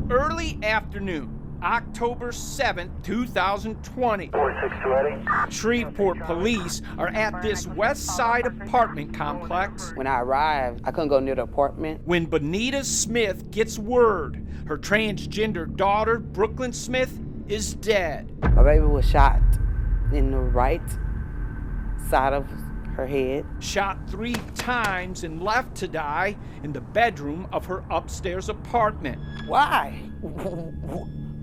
Early afternoon, October 7th, 2020. 4620. Shreveport police are at this west side apartment complex When I arrived, I couldn't go near the apartment. when Bonita Smith gets word her transgender daughter, Brooklyn Smith, is dead. My baby was shot in the right side of her head. Shot 3 times and left to die in the bedroom of her upstairs apartment. Why?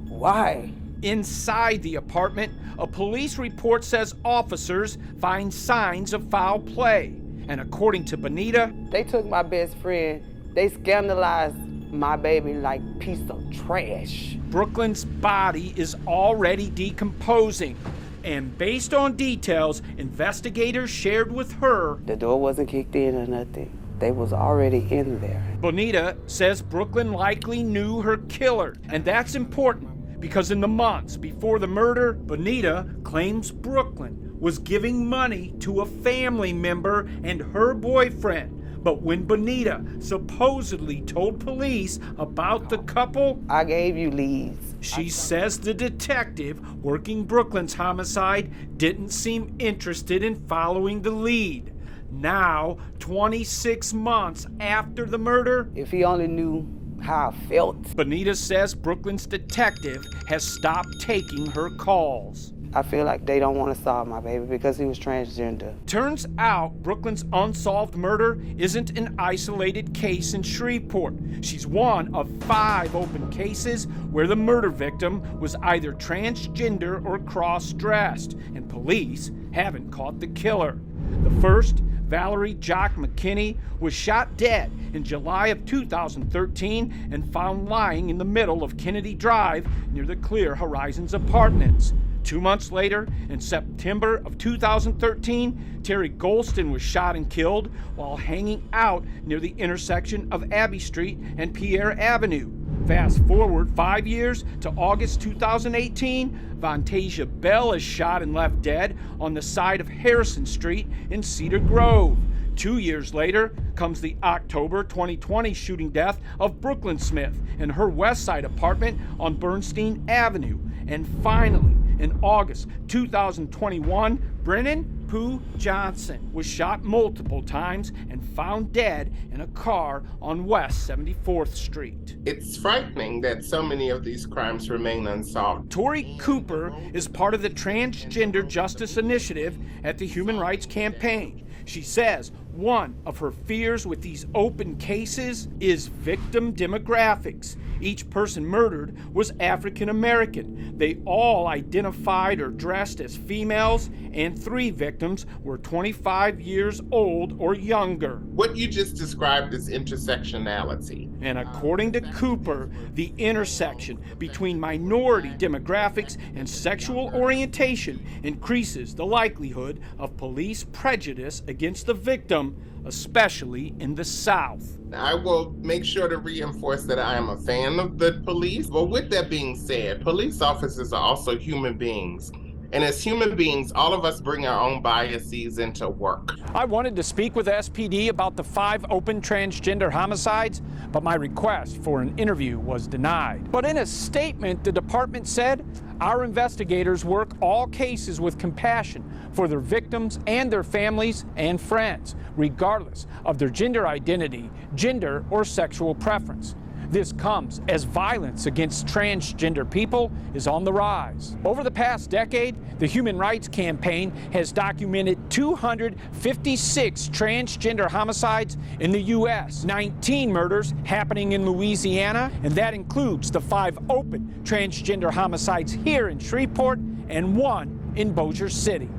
Why? Inside the apartment, a police report says officers find signs of foul play. And according to Bonita, They took my best friend. They scandalized my baby like piece of trash. Brooklyn's body is already decomposing. And based on details investigators shared with her, The door wasn't kicked in or nothing. They was already in there. Bonita says Brooklyn likely knew her killer. And that's important because in the months before the murder, Bonita claims Brooklyn was giving money to a family member and her boyfriend. But when Bonita supposedly told police about the couple, I gave you leads. she says the detective working Brooklyn's homicide didn't seem interested in following the lead. Now, 26 months after the murder, If he only knew how I felt. Bonita says Brooklyn's detective has stopped taking her calls. I feel like they don't want to solve my baby because he was transgender. Turns out Brooklyn's unsolved murder isn't an isolated case in Shreveport. She's one of 5 open cases where the murder victim was either transgender or cross-dressed, and police haven't caught the killer. The first, Valerie Jock McKinney, was shot dead in July of 2013 and found lying in the middle of Kennedy Drive near the Clear Horizons apartments. 2 months later, in September of 2013, Terry Golston was shot and killed while hanging out near the intersection of Abbey Street and Pierre Avenue. Fast forward 5 years to August 2018, Vontasia Bell is shot and left dead on the side of Harrison Street in Cedar Grove. 2 years later comes the October 2020 shooting death of Brooklyn Smith in her West Side apartment on Bernstein Avenue. And finally, in August 2021, Brennan Pooh Johnson was shot multiple times and found dead in a car on West 74th Street. It's frightening that so many of these crimes remain unsolved. Tori Cooper is part of the Transgender Justice Initiative at the Human Rights Campaign. She says one of her fears with these open cases is victim demographics. Each person murdered was African American. They all identified or dressed as females, and 3 victims were 25 years old or younger. What you just described is intersectionality. And according to Cooper, the intersection between minority demographics and sexual orientation increases the likelihood of police prejudice against the victim, especially in the South. I will make sure to reinforce that I am a fan of the police. But with that being said, police officers are also human beings. And as human beings, all of us bring our own biases into work. I wanted to speak with SPD about the 5 open transgender homicides, but my request for an interview was denied. But in a statement, the department said, "Our investigators work all cases with compassion for their victims and their families and friends, regardless of their gender identity, gender, or sexual preference." This comes as violence against transgender people is on the rise. Over the past decade, the Human Rights Campaign has documented 256 transgender homicides in the U.S., 19 murders happening in Louisiana, and that includes the 5 open transgender homicides here in Shreveport and 1 in Bossier City.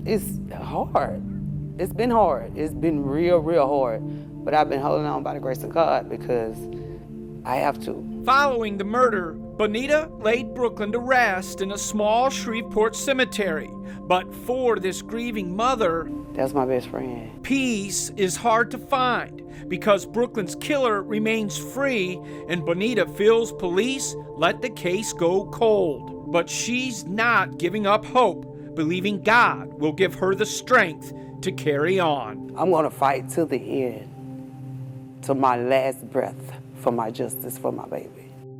It's hard. It's been hard. It's been real, real hard. But I've been holding on by the grace of God because I have to. Following the murder, Bonita laid Brooklyn to rest in a small Shreveport cemetery. But for this grieving mother, That's my best friend. peace is hard to find because Brooklyn's killer remains free and Bonita feels police let the case go cold. But she's not giving up hope, believing God will give her the strength to carry on. I'm gonna fight till the end, to my last breath, for my justice for my baby.